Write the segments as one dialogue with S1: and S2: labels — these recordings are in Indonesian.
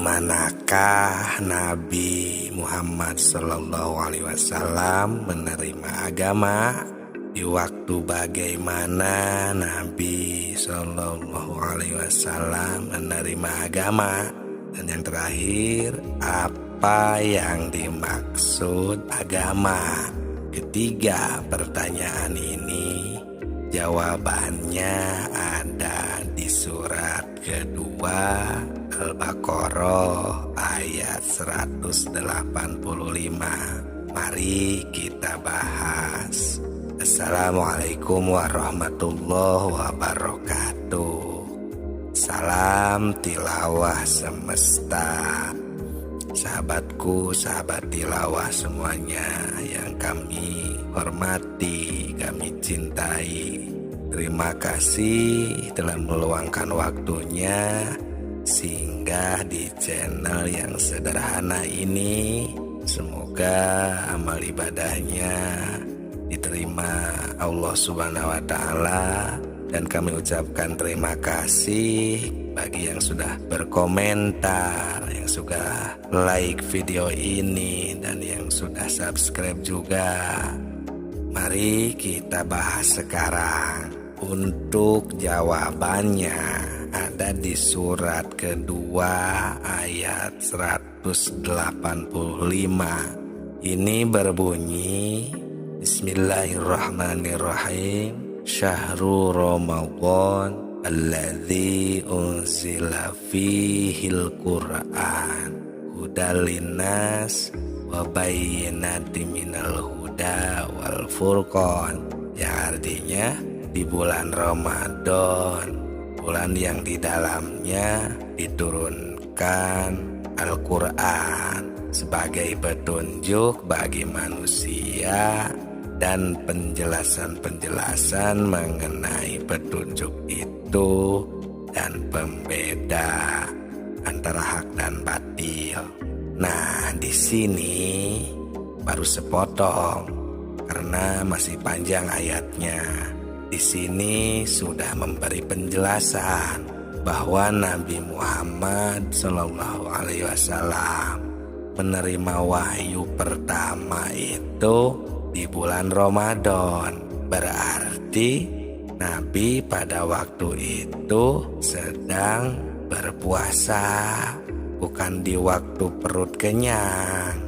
S1: Bagaimanakah Nabi Muhammad SAW menerima agama? Di waktu bagaimana Nabi SAW menerima agama? Dan yang terakhir, apa yang dimaksud agama? Ketiga pertanyaan ini jawabannya ada di surat kedua Al-Baqarah ayat 185. Mari kita bahas. Assalamualaikum warahmatullahi wabarakatuh. Salam tilawah semesta. Sahabatku, sahabat tilawah semuanya yang kami hormati, kami cintai. Terima kasih telah meluangkan waktunya singgah di channel yang sederhana ini. Semoga amal ibadahnya diterima Allah Subhanahu wa Ta'ala, dan kami ucapkan terima kasih bagi yang sudah berkomentar, yang sudah like video ini, dan yang sudah subscribe juga. Mari kita bahas sekarang. Untuk jawabannya ada di surat kedua ayat 185. Ini berbunyi, Bismillahirrahmanirrahim. Syahrul Ramadan alladzi unzila fihil Qur'an hudal linnas wa bayyinatin minal huda wal furqan. Yang artinya di bulan Ramadan, bulan yang di dalamnya diturunkan Al-Quran sebagai petunjuk bagi manusia dan penjelasan-penjelasan mengenai petunjuk itu dan pembeda antara hak dan batil. Nah, di sini baru sepotong karena masih panjang ayatnya. Di sini sudah memberi penjelasan bahwa Nabi Muhammad SAW menerima wahyu pertama itu di bulan Ramadan. Berarti Nabi pada waktu itu sedang berpuasa, bukan di waktu perut kenyang.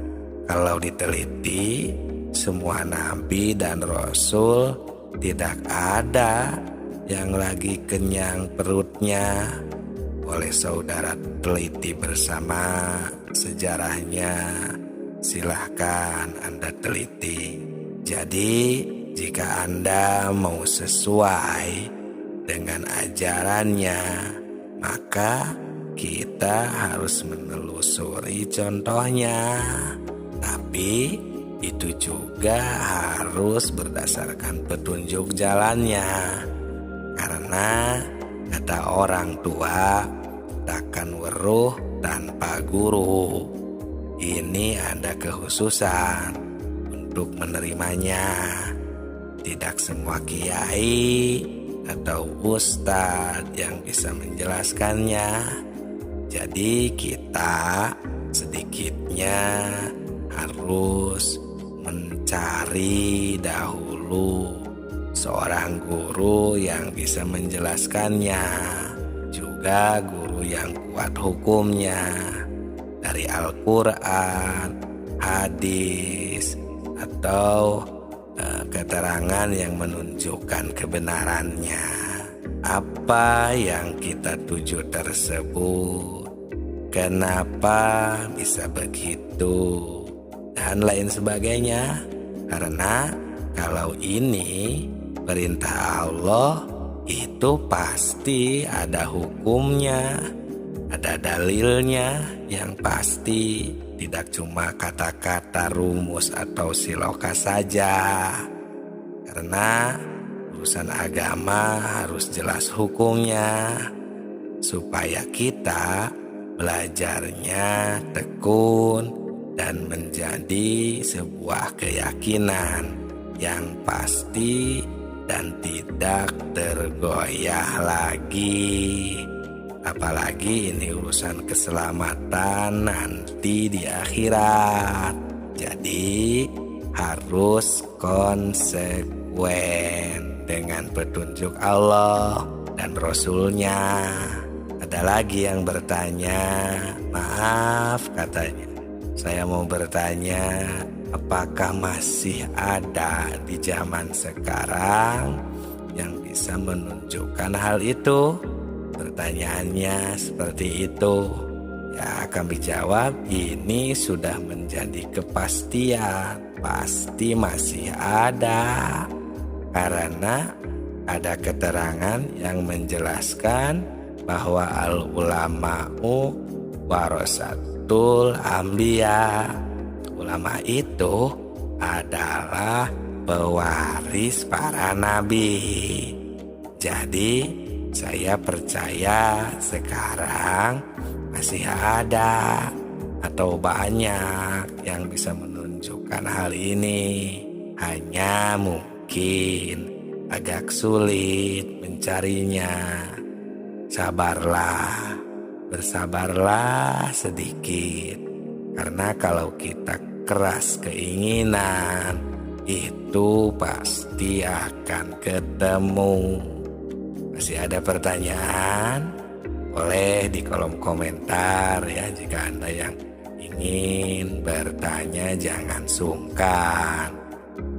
S1: Kalau diteliti, semua Nabi dan Rasul tidak ada yang lagi kenyang perutnya. Boleh saudara teliti bersama sejarahnya, silahkan Anda teliti. Jadi jika Anda mau sesuai dengan ajarannya, maka kita harus menelusuri contohnya. Tapi itu juga harus berdasarkan petunjuk jalannya. Karena kata orang tua, takkan weruh tanpa guru. Ini ada kekhususan untuk menerimanya. Tidak semua kiai atau ustadz yang bisa menjelaskannya. Jadi kita sedikitnya harus mencari dahulu seorang guru yang bisa menjelaskannya, juga guru yang kuat hukumnya dari Al-Quran, hadis, atau keterangan yang menunjukkan kebenarannya. Apa yang kita tuju tersebut, kenapa bisa begitu, dan lain sebagainya. Karena kalau ini perintah Allah, itu pasti ada hukumnya, ada dalilnya yang pasti. Tidak cuma kata-kata rumus atau siloka saja. Karena urusan agama harus jelas hukumnya, supaya kita belajarnya tekun dan menjadi sebuah keyakinan yang pasti dan tidak tergoyah lagi. Apalagi ini urusan keselamatan nanti di akhirat. Jadi harus konsekuen dengan petunjuk Allah dan Rasul-Nya. Ada lagi yang bertanya, maaf katanya, saya mau bertanya, apakah masih ada di zaman sekarang yang bisa menunjukkan hal itu? Pertanyaannya seperti itu. Ya, kami jawab, ini sudah menjadi kepastian, pasti masih ada. Karena ada keterangan yang menjelaskan bahwa al-ulama'u warasatul anbiya. Ulama itu adalah pewaris para nabi. Jadi saya percaya sekarang masih ada atau banyak yang bisa menunjukkan hal ini. Hanya mungkin agak sulit mencarinya. Sabarlah, bersabarlah sedikit. Karena kalau kita keras keinginan, itu pasti akan ketemu. Masih ada pertanyaan? Boleh di kolom komentar ya. Jika Anda yang ingin bertanya, jangan sungkan.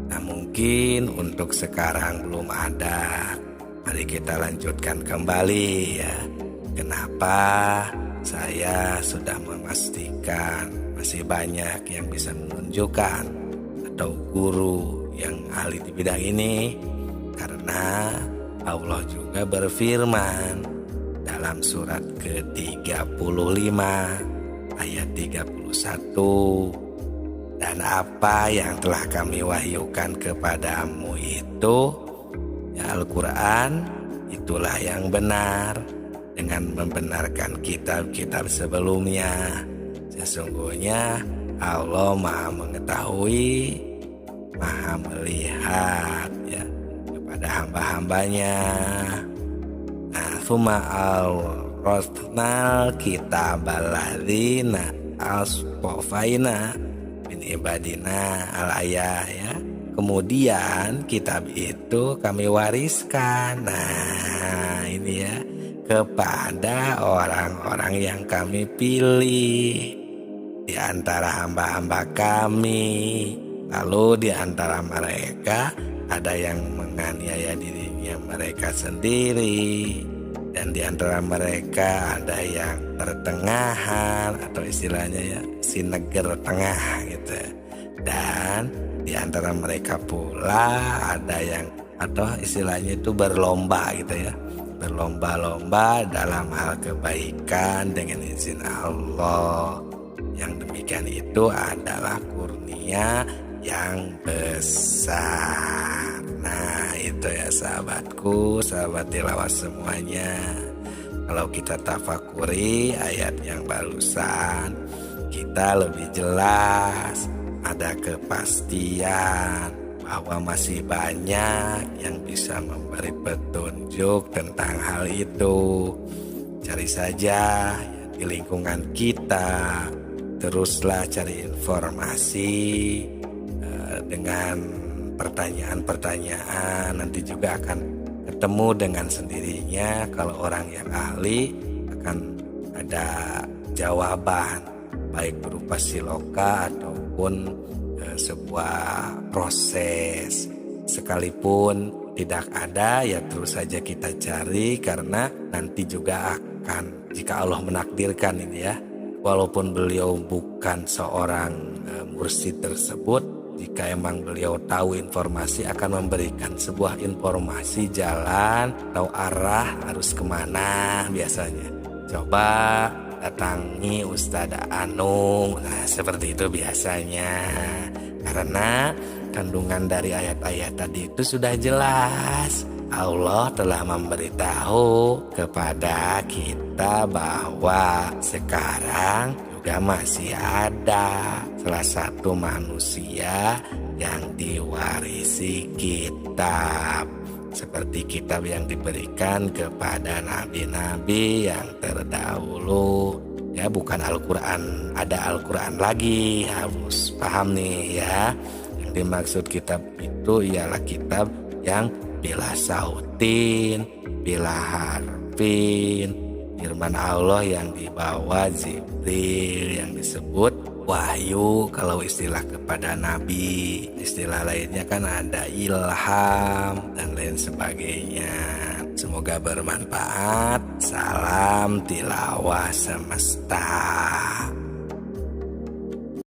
S1: Nah, mungkin untuk sekarang belum ada. Mari kita lanjutkan kembali ya. Kenapa saya sudah memastikan masih banyak yang bisa menunjukkan atau guru yang ahli di bidang ini? Karena Allah juga berfirman dalam surat ke-35 ayat 31, dan apa yang telah kami wahyukan kepadamu itu, ya Al-Quran, itulah yang benar dengan membenarkan kitab-kitab sebelumnya. Sesungguhnya Allah Maha mengetahui, Maha melihat ya kepada hamba-hambanya. Nah, summa al-rosnal kitab alladzina aspofaina min ibadina al-ayah ya. Kemudian kitab itu kami wariskan. Nah, ini ya, kepada orang-orang yang kami pilih di antara hamba-hamba kami. Lalu di antara mereka ada yang menganiaya dirinya mereka sendiri, dan di antara mereka ada yang pertengahan atau istilahnya ya sineger tengah gitu. Dan di antara mereka pula ada yang atau istilahnya itu berlomba gitu ya, berlomba-lomba dalam hal kebaikan dengan izin Allah. Yang demikian itu adalah kurnia yang besar. Nah, itu ya sahabatku, sahabat tilawah semuanya. Kalau kita tafakuri ayat yang barusan, kita lebih jelas, ada kepastian bahwa masih banyak yang bisa memberi petunjuk tentang hal itu. Cari saja di lingkungan kita, teruslah cari informasi dengan pertanyaan-pertanyaan. Nanti juga akan ketemu dengan sendirinya. Kalau orang yang ahli akan ada jawaban, baik berupa siloka ataupun sebuah proses. Sekalipun tidak ada, ya terus saja kita cari, karena nanti juga akan, jika Allah menakdirkan ini ya, walaupun beliau bukan seorang mursyid tersebut, jika emang beliau tahu informasi, akan memberikan sebuah informasi jalan atau arah harus kemana biasanya. Coba datangi Ustadz Anung. Nah, seperti itu biasanya. Karena kandungan dari ayat-ayat tadi itu sudah jelas. Allah telah memberitahu kepada kita bahwa sekarang juga masih ada salah satu manusia yang diwarisi kitab. seperti kitab yang diberikan kepada nabi-nabi yang terdahulu. Ya, bukan Al-Quran, ada Al-Quran lagi, harus paham nih ya. Yang dimaksud kitab itu ialah kitab yang bila sautin, bila harfin, firman Allah yang dibawa Jibril yang disebut wahyu kalau istilah kepada nabi. Istilah lainnya kan ada ilham dan lain sebagainya. Semoga bermanfaat. Salam tilawah semesta.